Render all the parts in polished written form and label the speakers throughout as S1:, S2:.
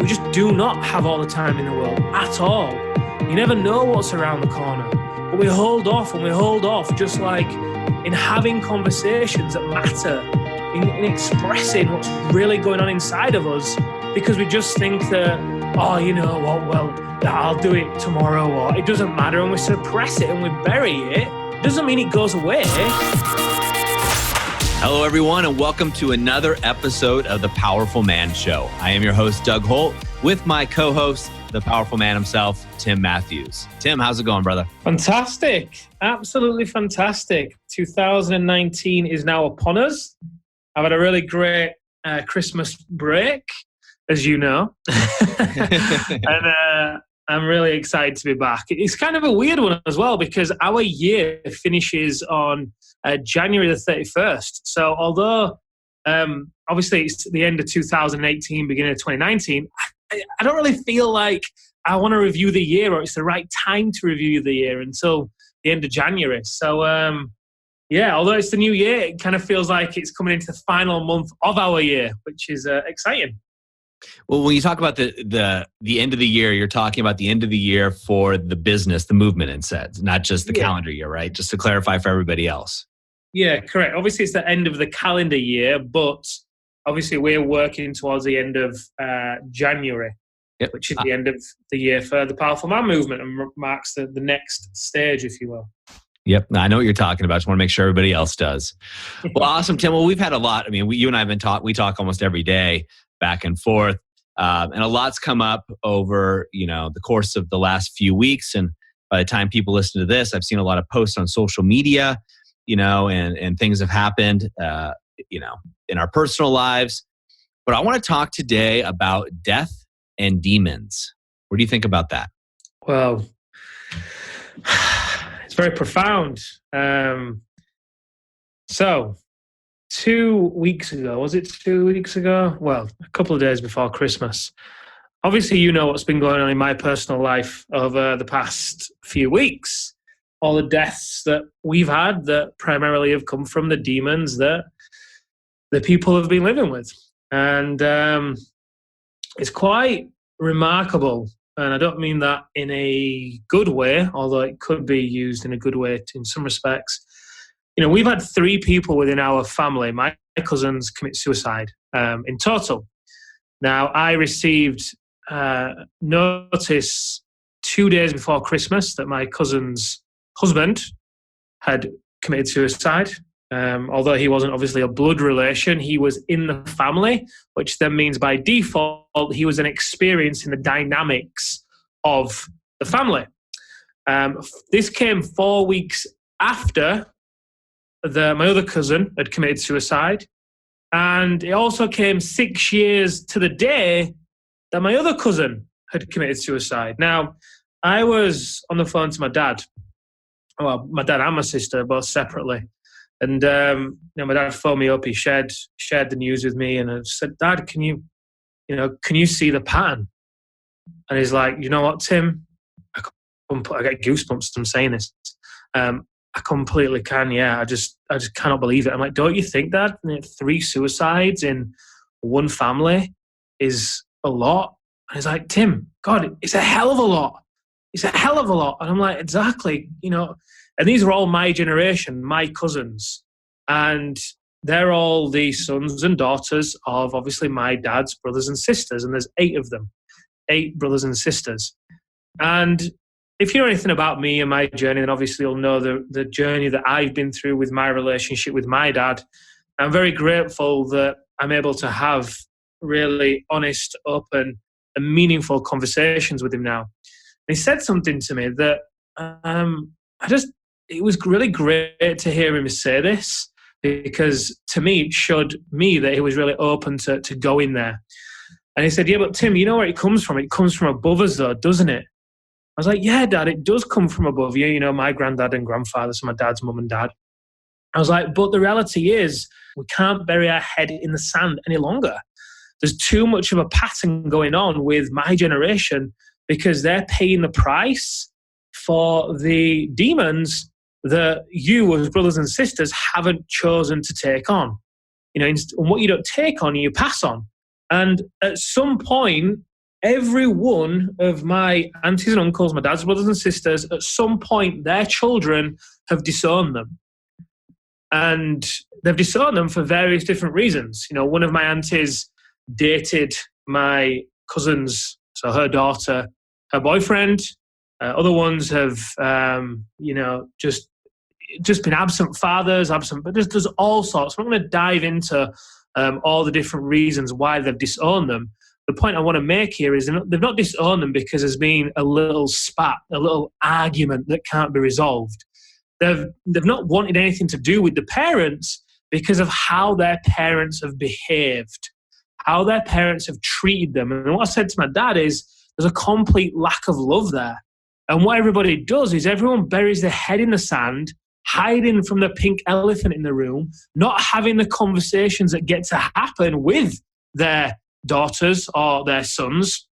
S1: We just do not have all the time in the world at all. You never know what's around the corner. But we hold off and we hold off, just like in having conversations that matter, in expressing what's really going on inside of us, because we just think that, oh, you know what, well, I'll do it tomorrow, or it doesn't matter, and we suppress it and we bury it. Doesn't mean it goes away.
S2: Hello, everyone, and welcome to another episode of The Powerful Man Show. I am your host, Doug Holt, with my co-host, the powerful man himself, Tim Matthews. Tim, how's it going, brother?
S1: Fantastic. Absolutely fantastic. 2019 is now upon us. I've had a really great Christmas break, as you know. And I'm really excited to be back. It's kind of a weird one as well, because our year finishes on January the 31st. So although obviously it's the end of 2018, beginning of 2019, I don't really feel like I want to review the year, or it's the right time to review the year until the end of January. So yeah, although it's the new year, it kind of feels like it's coming into the final month of our year, which is exciting.
S2: Well, when you talk about the end of the year, you're talking about the end of the year for the business, the movement, and said, not just the calendar year, right? Just to clarify for everybody else.
S1: Yeah, correct. Obviously, it's the end of the calendar year, but obviously we're working towards the end of January, which is the end of the year for the Powerful Man movement, and marks the next stage, if you will.
S2: Yep, I know what you're talking about. Just want to make sure everybody else does. Well, awesome, Tim. Well, we've had a lot. I mean, you and I have been we talk almost every day, back and forth, and a lot's come up over the course of the last few weeks. And by the time people listen to this, I've seen a lot of posts on social media, and things have happened, in our personal lives. But I want to talk today about death and demons. What do you think about that?
S1: Well, it's very profound. So 2 weeks ago, was it 2 weeks ago? Well, a couple of days before Christmas. Obviously, you know what's been going on in my personal life over the past few weeks. All the deaths that we've had that primarily have come from the demons that the people have been living with. And it's quite remarkable. And I don't mean that in a good way, although it could be used in a good way in some respects. We've had 3 people within our family, my cousins, commit suicide in total. Now, I received notice 2 days before Christmas that my cousin's husband had committed suicide. Although he wasn't obviously a blood relation, he was in the family, which then means by default, he was an experience in the dynamics of the family. This came 4 weeks after my other cousin had committed suicide. And it also came 6 years to the day that my other cousin had committed suicide. Now, I was on the phone to my dad. Well, my dad and my sister, both separately. And my dad phoned me up. He shared the news with me, and I said, "Dad, can you see the pattern?" And he's like, "You know what, Tim? I get goosebumps from saying this. I completely can. Yeah, I just cannot believe it." I'm like, "Don't you think that 3 suicides in one family is a lot?" And he's like, "Tim, God, it's a hell of a lot. It's a hell of a lot." And I'm like, "Exactly, And these are all my generation, my cousins. And they're all the sons and daughters of obviously my dad's brothers and sisters. And there's 8 of them, 8 brothers and sisters. And if you know anything about me and my journey, then obviously you'll know the journey that I've been through with my relationship with my dad. I'm very grateful that I'm able to have really honest, open, and meaningful conversations with him now. And he said something to me that it was really great to hear him say this, because to me, it showed me that he was really open to go in there. And he said, "Yeah, but Tim, you know where it comes from? It comes from above us though, doesn't it?" I was like, "Yeah, Dad, it does come from above you. My granddad and grandfather, so my dad's mum and dad." I was like, "But the reality is we can't bury our head in the sand any longer. There's too much of a pattern going on with my generation, because they're paying the price for the demons that you as brothers and sisters haven't chosen to take on. And what you don't take on, you pass on. And at some point, every one of my aunties and uncles, my dad's brothers and sisters, at some point, their children have disowned them. And they've disowned them for various different reasons. One of my aunties dated my cousin's, so her daughter, her boyfriend. Other ones have, just been absent fathers, but there's all sorts. I'm not going to dive into all the different reasons why they've disowned them. The point I want to make here is they've not disowned them because there's been a little spat, a little argument that can't be resolved. They've not wanted anything to do with the parents because of how their parents have behaved, how their parents have treated them. And what I said to my dad is there's a complete lack of love there. And what everybody does is everyone buries their head in the sand, hiding from the pink elephant in the room, not having the conversations that get to happen with their daughters or their sons,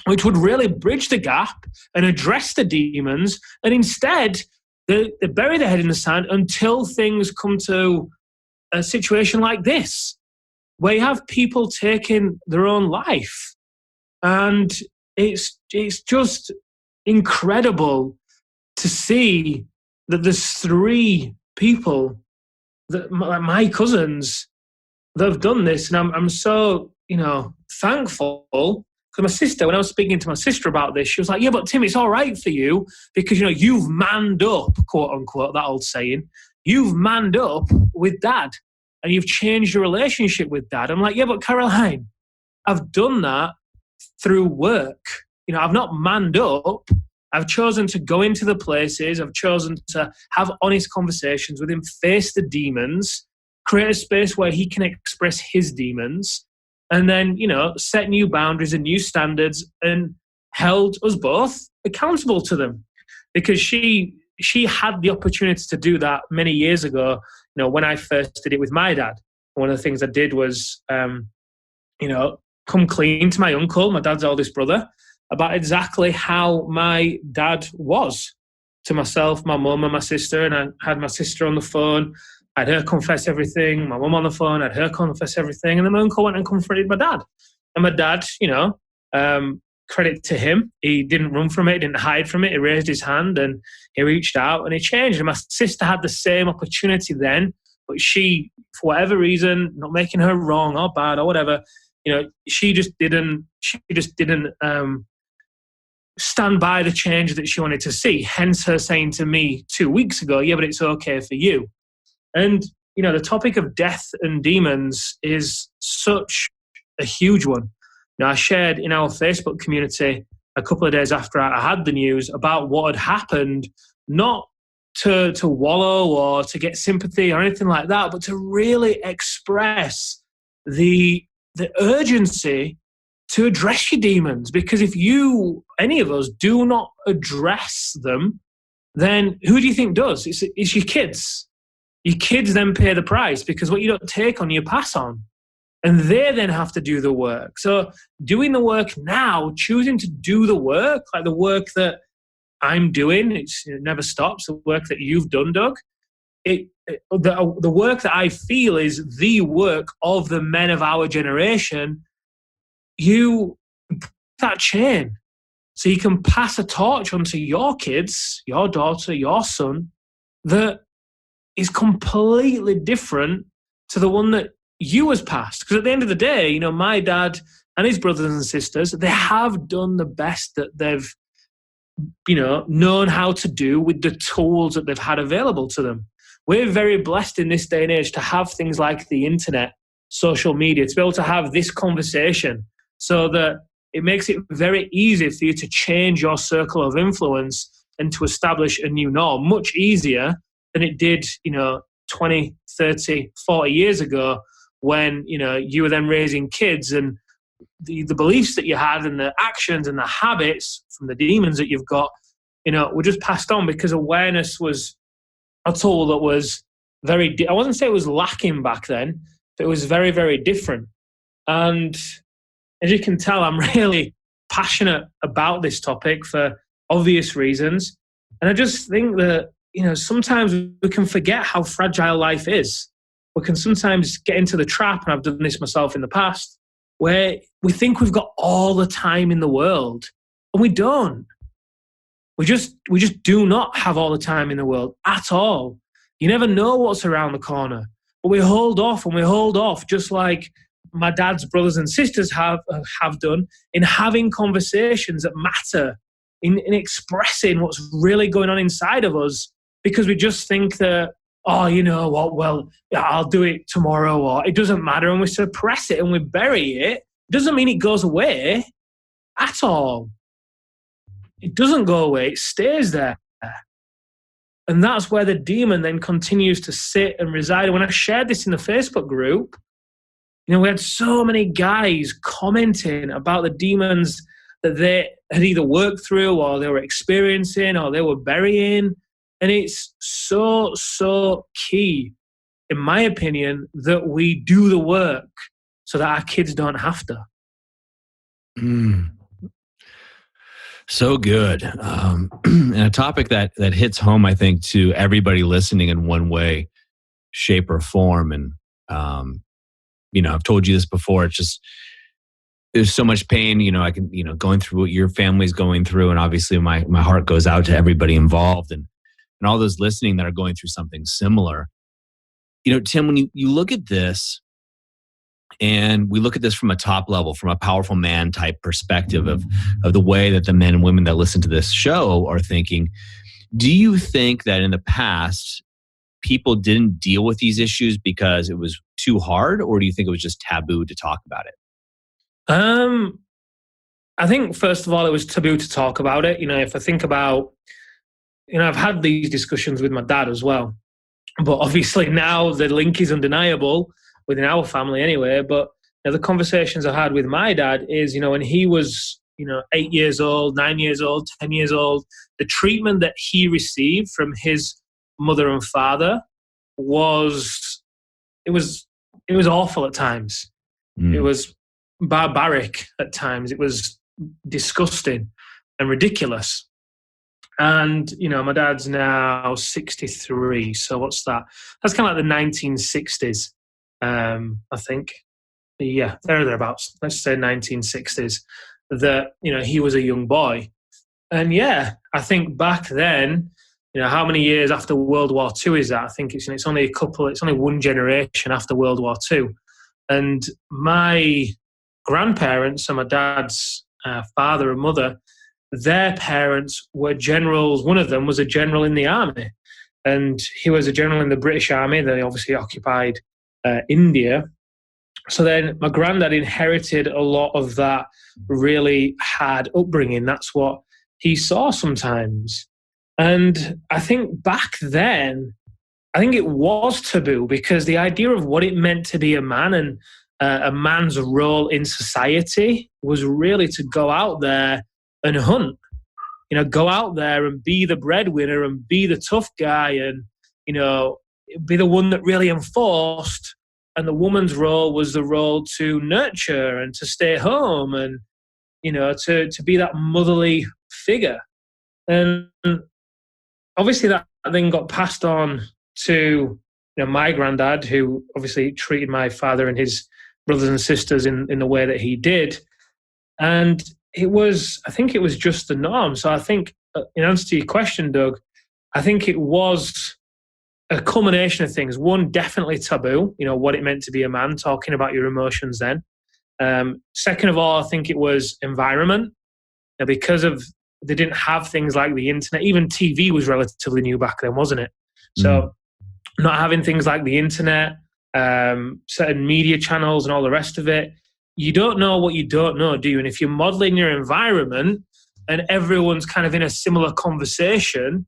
S1: which would really bridge the gap and address the demons. And instead, they bury their head in the sand until things come to a situation like this, where you have people taking their own life. And it's just incredible to see that there's 3 people, that my cousins, that have done this. And I'm so, thankful. Because my sister, when I was speaking to my sister about this, she was like, yeah, but Tim, it's all right for you because, you've manned up, quote unquote, that old saying. You've manned up with dad and you've changed your relationship with dad. I'm like, yeah, but Caroline, I've done that through work. I've not manned up. I've chosen to go into the places. I've chosen to have honest conversations with him, face the demons, create a space where he can express his demons, and then, set new boundaries and new standards and held us both accountable to them. Because she had the opportunity to do that many years ago, when I first did it with my dad. One of the things I did was, come clean to my uncle, my dad's oldest brother, about exactly how my dad was to myself, my mum and my sister. And I had my sister on the phone. I had her confess everything. My mum on the phone. I had her confess everything. And then my uncle went and confronted my dad. And my dad, credit to him. He didn't run from it. He didn't hide from it. He raised his hand and he reached out and he changed. And my sister had the same opportunity then, but she, for whatever reason, not making her wrong or bad or whatever, she just didn't stand by the change that she wanted to see. Hence her saying to me 2 weeks ago, yeah, but it's okay for you. And, the topic of death and demons is such a huge one. I shared in our Facebook community a couple of days after I had the news about what had happened, not to wallow or to get sympathy or anything like that, but to really express the urgency to address your demons. Because if any of us, do not address them, then who do you think does? It's your kids. Your kids then pay the price because what you don't take on, you pass on. And they then have to do the work. So doing the work now, choosing to do the work, like the work that I'm doing, it never stops, the work that you've done, Doug, the work that I feel is the work of the men of our generation, you that chain. So you can pass a torch onto your kids, your daughter, your son, that is completely different to the one that you has passed. Because at the end of the day, my dad and his brothers and sisters, they have done the best that they've, known how to do with the tools that they've had available to them. We're very blessed in this day and age to have things like the internet, social media, to be able to have this conversation so that it makes it very easy for you to change your circle of influence and to establish a new norm, much easier than it did, 20, 30, 40 years ago when, you were then raising kids and the beliefs that you had and the actions and the habits from the demons that you've got, were just passed on because awareness was a tool that was I wasn't saying it was lacking back then, but it was very, very different. And as you can tell, I'm really passionate about this topic for obvious reasons. And I just think that, sometimes we can forget how fragile life is. We can sometimes get into the trap, and I've done this myself in the past, where we think we've got all the time in the world, and we don't. We just do not have all the time in the world at all. You never know what's around the corner, but we hold off and we hold off, just like my dad's brothers and sisters have done, in having conversations that matter, in expressing what's really going on inside of us, because we just think that, oh, you know what, well, yeah, I'll do it tomorrow, or it doesn't matter, and we suppress it and we bury it. It doesn't mean it goes away at all. It doesn't go away, it stays there. And that's where the demon then continues to sit and reside. And when I shared this in the Facebook group, you know, we had so many guys commenting about the demons that they had either worked through, or they were experiencing, or they were burying. And it's so, so key, in my opinion, that we do the work so that our kids don't have to.
S2: So good. And a topic that hits home, I think, to everybody listening in one way, shape, or form. And, you know, I've told you this before. It's just, there's so much pain, you know, I can, you know, going through what your family's going through. And obviously my heart goes out to everybody involved and all those listening that are going through something similar. You know, Tim, when you look at this, and we look at this from a top level, from a powerful man type perspective of the way that the men and women that listen to this show are thinking, do you think that in the past, people didn't deal with these issues because it was too hard, or do you think it was just taboo to talk about it?
S1: I think, first of all, it was taboo to talk about it. You know, if I think about, you know, I've had these discussions with my dad as well, but obviously now the link is undeniable within our family anyway. But you know, the conversations I had with my dad is, you know, when he was, you know, 8 years old, 9 years old, 10 years old, the treatment that he received from his mother and father was awful at times. It was barbaric at times. It was disgusting and ridiculous. And, you know, my dad's now 63. So what's that? That's kind of like the 1960s, I think. Yeah, thereabouts. Let's say 1960s. That, you know, he was a young boy. And yeah, I think back then, you know, how many years after World War II is that? I think it's only one generation after World War II. And my grandparents and my dad's father and mother, their parents were generals. One of them was a general in the army, and he was a general in the British Army. They obviously occupied India. So then my granddad inherited a lot of that really hard upbringing. That's what he saw sometimes. And I think back then, I think it was taboo, because the idea of what it meant to be a man and a man's role in society was really to go out there and hunt. You know, go out there and be the breadwinner and be the tough guy and, you know, be the one that really enforced. And the woman's role was the role to nurture and to stay home and, you know, to be that motherly figure. And obviously that then got passed on to, you know, my granddad, who obviously treated my father and his brothers and sisters in the way that he did. And I think it was just the norm. So I think, in answer to your question, Doug, I think it was a culmination of things. One, definitely taboo, you know, what it meant to be a man, talking about your emotions then. Second of all, I think it was environment. Now, because they didn't have things like the internet. Even TV was relatively new back then, wasn't it? So not having things like the internet, certain media channels and all the rest of it, you don't know what you don't know, do you? And if you're modeling your environment and everyone's kind of in a similar conversation,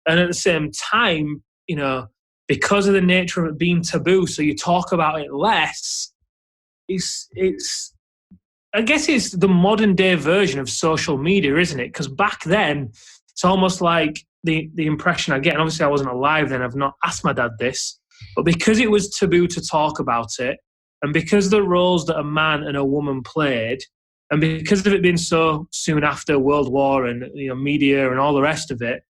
S1: and at the same time, you know, because of the nature of it being taboo, so you talk about it less, it's I guess it's the modern day version of social media, isn't it? Because back then, it's almost like the impression I get, and obviously I wasn't alive then, I've not asked my dad this, but because it was taboo to talk about it, and because the roles that a man and a woman played, and because of it being so soon after World War and, you know, media and all the rest of it,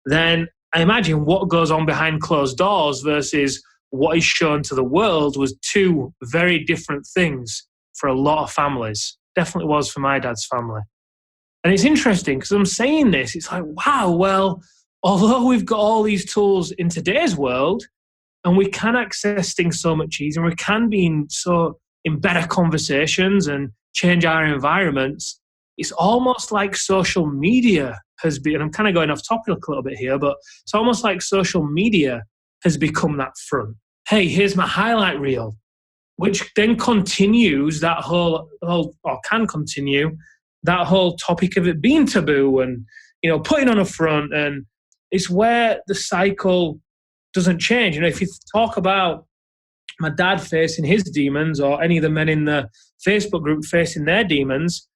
S1: then I imagine what goes on behind closed doors versus what is shown to the world was two very different things. for a lot of families. Definitely was for my dad's family. And it's interesting because I'm saying this, it's like, wow, well, although we've got all these tools in today's world and we can access things so much easier, we can be in better conversations and change our environments, it's almost like social media has been, and I'm kind of going off topic a little bit here, but it's almost like social media has become that front. Hey, here's my highlight reel, which then continues that whole or can continue that whole topic of it being taboo and, putting on a front. And it's where the cycle doesn't change. If you talk about my dad facing his demons or any of the men in the Facebook group facing their demons,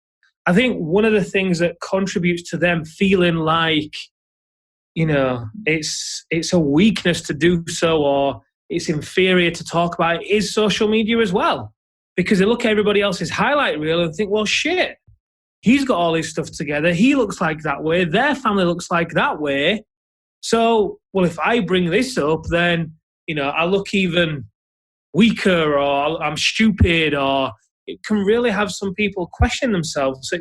S1: I think one of the things that contributes to them feeling like, it's a weakness to do so or it's inferior to talk about it is social media as well. Because they look at everybody else's highlight reel and think, well, shit, he's got all his stuff together. He looks like that way. Their family looks like that way. So, well, if I bring this up, then, I look even weaker or I'm stupid, or it can really have some people question themselves. So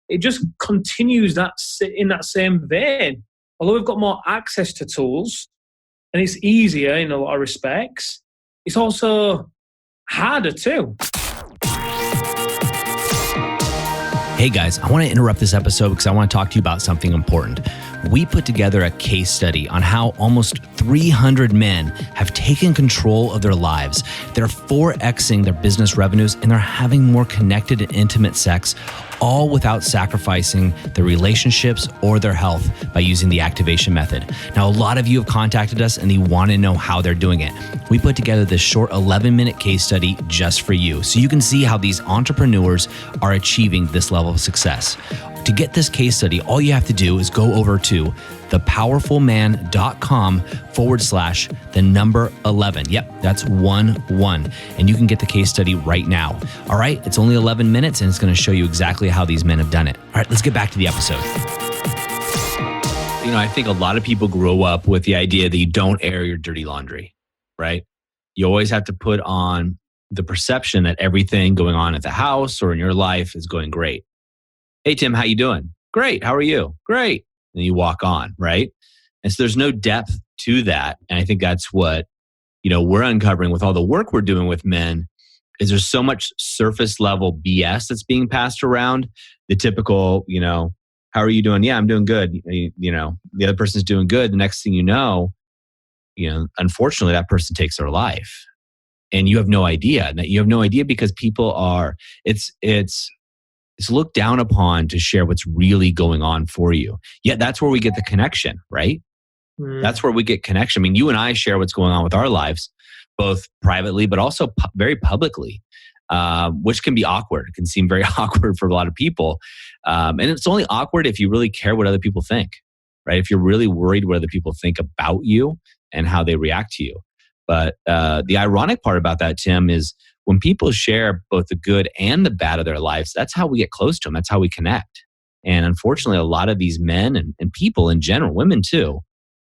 S1: it just continues in that same vein. Although we've got more access to tools and it's easier in a lot of respects, it's also harder too.
S3: Hey guys, I want to interrupt this episode because I want to talk to you about something important. We put together a case study on how almost 300 men have taken control of their lives. They're 4Xing their business revenues and they're having more connected and intimate sex, all without sacrificing their relationships or their health by using the activation method. Now, a lot of you have contacted us and you want to know how they're doing it. We put together this short 11-minute case study just for you so you can see how these entrepreneurs are achieving this level of success. To get this case study, all you have to do is go over to thepowerfulman.com/11. Yep, that's 11. And you can get the case study right now. All right, it's only 11 minutes and it's going to show you exactly how these men have done it. All right, let's get back to the episode.
S2: I think a lot of people grow up with the idea that you don't air your dirty laundry, right? You always have to put on the perception that everything going on at the house or in your life is going great. Hey, Tim, how you doing? Great. How are you? Great. And you walk on, right? And so there's no depth to that. And I think that's what, we're uncovering with all the work we're doing with men is there's so much surface level BS that's being passed around. The typical, how are you doing? Yeah, I'm doing good. The other person's doing good. The next thing you know, unfortunately that person takes their life and you have no idea. You have no idea because people are, it's looked down upon to share what's really going on for you. Yet that's where we get the connection, right? That's where we get connection. I mean, you and I share what's going on with our lives, both privately, but also very publicly, which can be awkward. It can seem very awkward for a lot of people. And it's only awkward if you really care what other people think, right? If you're really worried what other people think about you and how they react to you. But the ironic part about that, Tim, is when people share both the good and the bad of their lives, that's how we get close to them. That's how we connect. And unfortunately, a lot of these men and people in general, women too,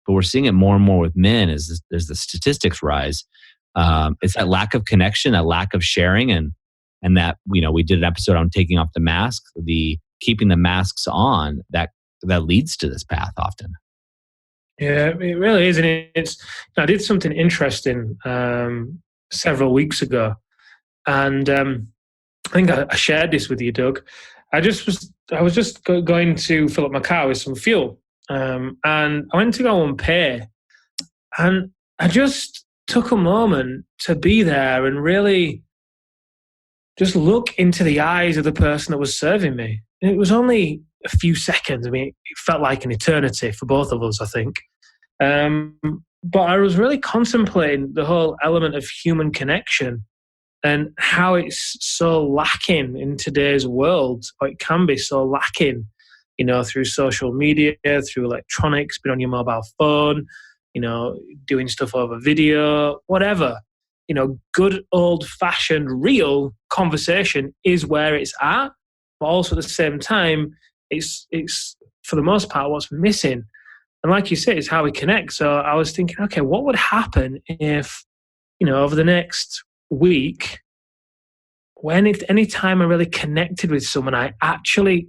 S2: but we're seeing it more and more with men as the statistics rise. It's that lack of connection, that lack of sharing, and that, we did an episode on taking off the mask, the keeping the masks on, that leads to this path often.
S1: Yeah, it really is. And I did something interesting several weeks ago. And I think I shared this with you, Doug. I was just going to fill up my car with some fuel. And I went to go and pay. And I just took a moment to be there and really just look into the eyes of the person that was serving me. And it was only a few seconds. I mean, it felt like an eternity for both of us, I think. But I was really contemplating the whole element of human connection and how it's so lacking in today's world, or it can be so lacking, through social media, through electronics, being on your mobile phone, doing stuff over video, whatever. Good old-fashioned, real conversation is where it's at, but also at the same time, it's for the most part what's missing. And like you say, it's how we connect. So I was thinking, okay, what would happen if, over the next week, any time I really connected with someone, I actually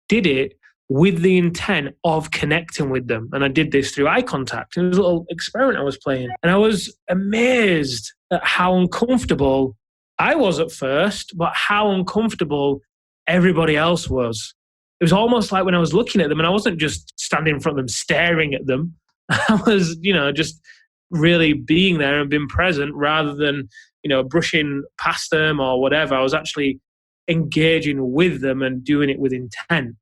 S1: did it with the intent of connecting with them. And I did this through eye contact. It was a little experiment I was playing. And I was amazed at how uncomfortable I was at first, but how uncomfortable everybody else was. It was almost like when I was looking at them, and I wasn't just standing in front of them staring at them. I was, just really being there and being present rather than, brushing past them or whatever. I was actually engaging with them and doing it with intent.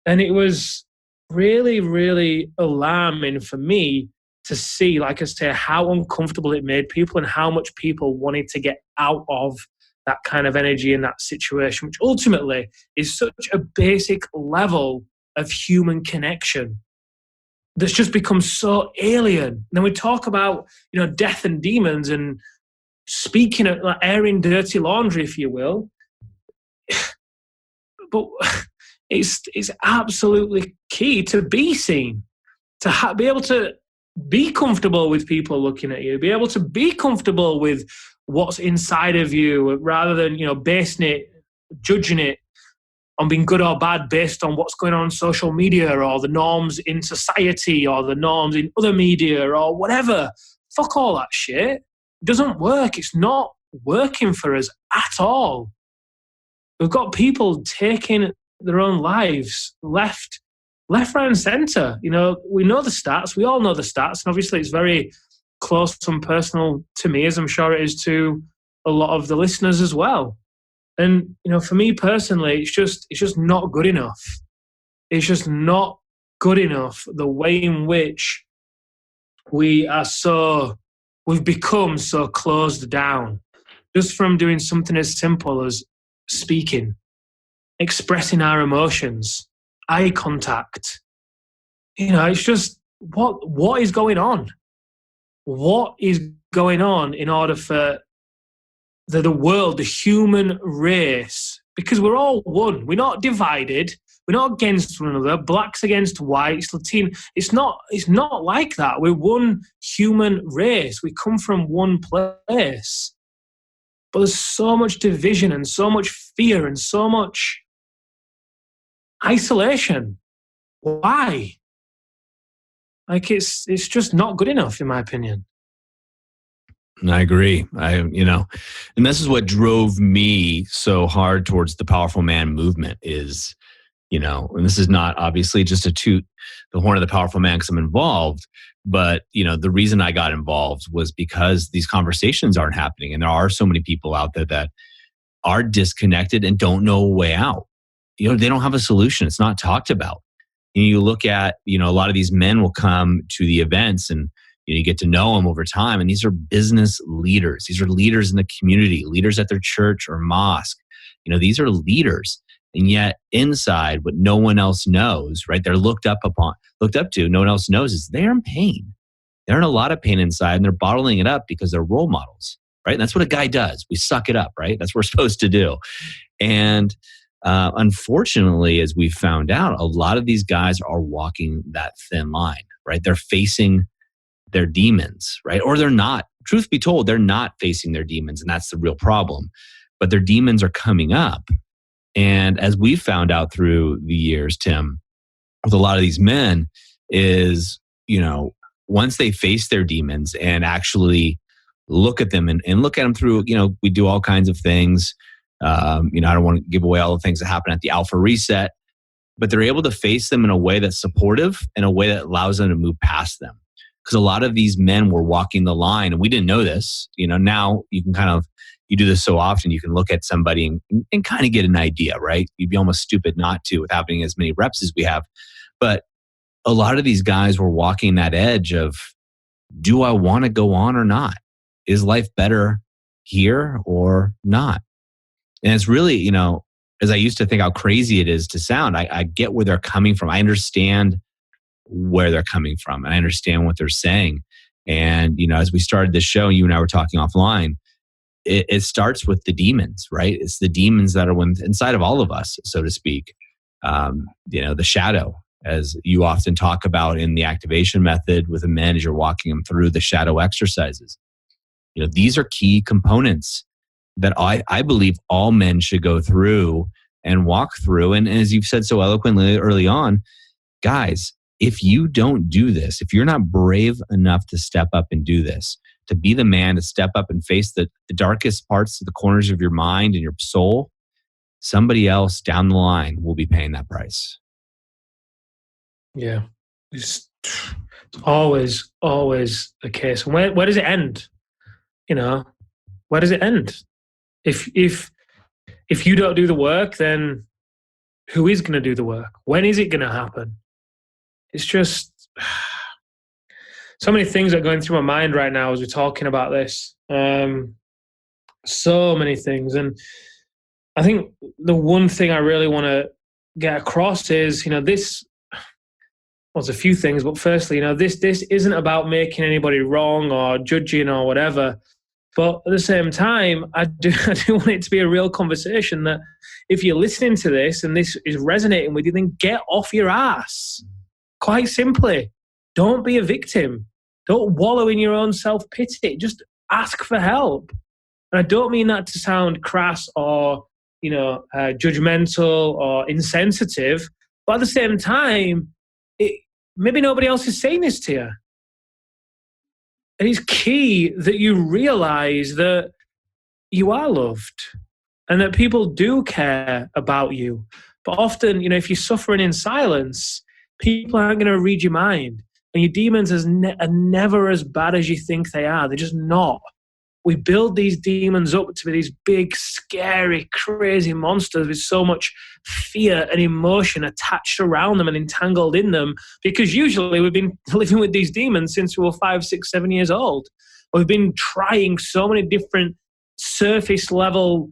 S1: And it was really, really alarming for me to see, like I say, how uncomfortable it made people and how much people wanted to get out of that kind of energy in that situation, which ultimately is such a basic level of human connection that's just become so alien. Then we talk about, death and demons and speaking of like airing dirty laundry, if you will. But it's absolutely key to be seen, to be able to be comfortable with people looking at you, be able to be comfortable with what's inside of you rather than, basing it, judging it on being good or bad based on what's going on social media or the norms in society or the norms in other media or whatever. Fuck all that shit. It doesn't work. It's not working for us at all. We've got people taking their own lives left, right and centre. We know the stats. We all know the stats. And obviously it's very close and personal to me, as I'm sure it is to a lot of the listeners as well. And, for me personally, it's just not good enough. It's just not good enough the way in which we've become so closed down, just from doing something as simple as speaking, expressing our emotions, eye contact. It's just, what is going on? What is going on in order for the world, the human race, because we're all one. We're not divided. We're not against one another. Blacks against whites, Latino. It's not like that. We're one human race. We come from one place. But there's so much division and so much fear and so much isolation. Why? Like it's just not good enough, in my opinion.
S2: I agree. And this is what drove me so hard towards the Powerful Man movement is, and this is not obviously just to toot the horn of the Powerful Man because I'm involved, but, the reason I got involved was because these conversations aren't happening. And there are so many people out there that are disconnected and don't know a way out. They don't have a solution. It's not talked about. You look at, a lot of these men will come to the events and, you get to know them over time. And these are business leaders. These are leaders in the community, leaders at their church or mosque. These are leaders. And yet inside, what no one else knows, right? They're looked up to, no one else knows is they're in pain. They're in a lot of pain inside and they're bottling it up because they're role models, right? And that's what a guy does. We suck it up, right? That's what we're supposed to do. And unfortunately, as we found out, a lot of these guys are walking that thin line, right? They're facing their demons, right? Or they're not. Truth be told, they're not facing their demons, and that's the real problem. But their demons are coming up. And as we found out through the years, Tim, with a lot of these men is, once they face their demons and actually look at them and look at them through, we do all kinds of things. I don't want to give away all the things that happen at the Alpha Reset, but they're able to face them in a way that's supportive, in a way that allows them to move past them. Because a lot of these men were walking the line, and we didn't know this. Now you can you do this so often, you can look at somebody and kind of get an idea, right? You'd be almost stupid not to with having as many reps as we have. But a lot of these guys were walking that edge of, do I want to go on or not? Is life better here or not? And it's really, as I used to think how crazy it is to sound, I get where they're coming from. I understand where they're coming from and I understand what they're saying. And, as we started this show, you and I were talking offline, it starts with the demons, right? It's the demons that are inside of all of us, so to speak. The shadow, as you often talk about in the activation method with the men as you're walking them through the shadow exercises. These are key components that I believe all men should go through and walk through. And as you've said so eloquently early on, guys, if you don't do this, if you're not brave enough to step up and do this, to be the man to step up and face the darkest parts of the corners of your mind and your soul, somebody else down the line will be paying that price.
S1: Yeah. It's always the case. And where does it end? Where does it end? If you don't do the work, then who is going to do the work? When is it going to happen? It's just so many things are going through my mind right now as we're talking about this. So many things. And I think the one thing I really want to get across is, this was a few things, but firstly, this isn't about making anybody wrong or judging or whatever. But at the same time, I do want it to be a real conversation that if you're listening to this and this is resonating with you, then get off your ass. Quite simply, don't be a victim. Don't wallow in your own self-pity. Just ask for help. And I don't mean that to sound crass or, judgmental or insensitive. But at the same time, maybe nobody else is saying this to you. And it's key that you realize that you are loved and that people do care about you. But often, if you're suffering in silence, people aren't going to read your mind. And your demons are never as bad as you think they are. They're just not. We build these demons up to be these big, scary, crazy monsters with so much fear and emotion attached around them and entangled in them, because usually we've been living with these demons since we were 5, 6, 7 years old. We've been trying so many different surface level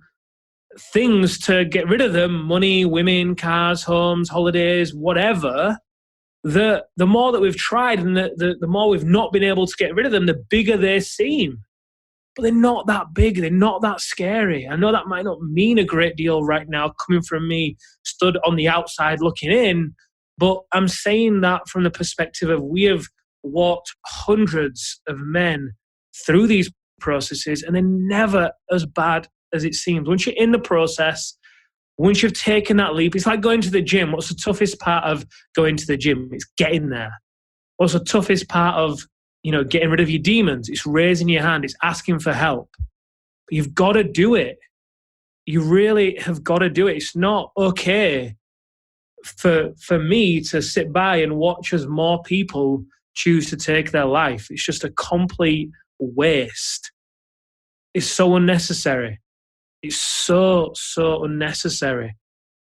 S1: things to get rid of them: money, women, cars, homes, holidays, whatever. The more that we've tried and the more we've not been able to get rid of them, the bigger they seem. But they're not that big. They're not that scary. I know that might not mean a great deal right now coming from me stood on the outside looking in, but I'm saying that from the perspective of we have walked hundreds of men through these processes, and they're never as bad as it seems. Once you're in the process, once you've taken that leap, it's like going to the gym. What's the toughest part of going to the gym? It's getting there. What's the toughest part of getting rid of your demons? It's raising your hand. It's asking for help. But you've got to do it. You really have got to do it. It's not okay for me to sit by and watch as more people choose to take their life. It's just a complete waste. It's so unnecessary. It's so unnecessary.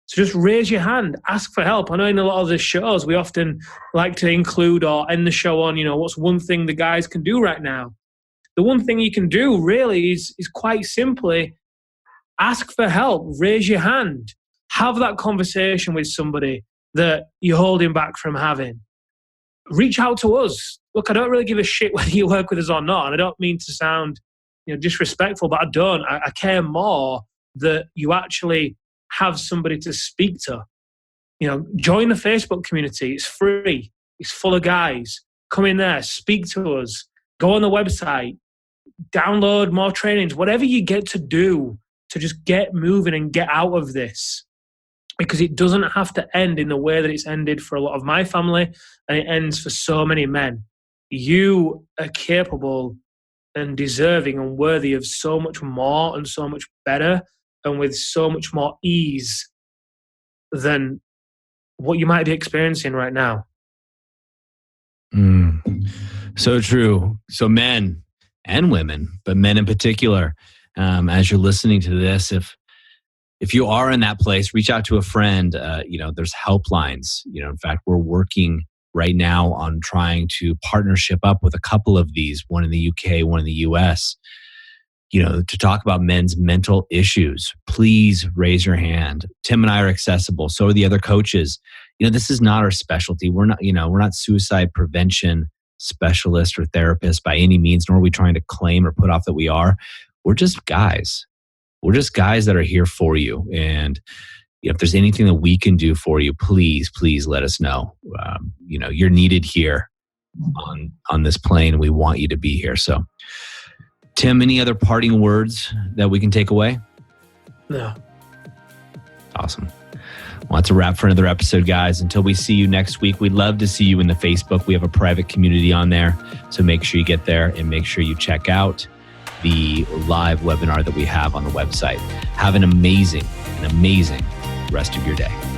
S1: So just raise your hand, ask for help. I know in a lot of the shows, we often like to include or end the show on, what's one thing the guys can do right now? The one thing you can do really is quite simply ask for help, raise your hand, have that conversation with somebody that you're holding back from having. Reach out to us. Look, I don't really give a shit whether you work with us or not. And I don't mean to sound disrespectful, but I don't. I care more that you actually have somebody to speak to. Join the Facebook community. It's free. It's full of guys. Come in there, speak to us, go on the website, download more trainings, whatever you get to do to just get moving and get out of this. Because it doesn't have to end in the way that it's ended for a lot of my family, and it ends for so many men. You are capable and deserving and worthy of so much more and so much better and with so much more ease than what you might be experiencing right now.
S2: So true. So men and women, but men in particular, as you're listening to this, if you are in that place, reach out to a friend. There's helplines. In fact, we're working right now on trying to partnership up with a couple of these, one in the UK, one in the US, to talk about men's mental issues. Please raise your hand. Tim and I are accessible. So are the other coaches. This is not our specialty. We're not suicide prevention specialists or therapists by any means, nor are we trying to claim or put off that we are. We're just guys. We're just guys that are here for you. And if there's anything that we can do for you, please let us know. You're needed here on this plane. We want you to be here. So
S3: Tim, any other parting words that we can take away?
S1: No.
S3: Awesome. Well, that's a wrap for another episode, guys. Until we see you next week, we'd love to see you in the Facebook. We have a private community on there. So make sure you get there and make sure you check out the live webinar that we have on the website. Have an amazing rest of your day.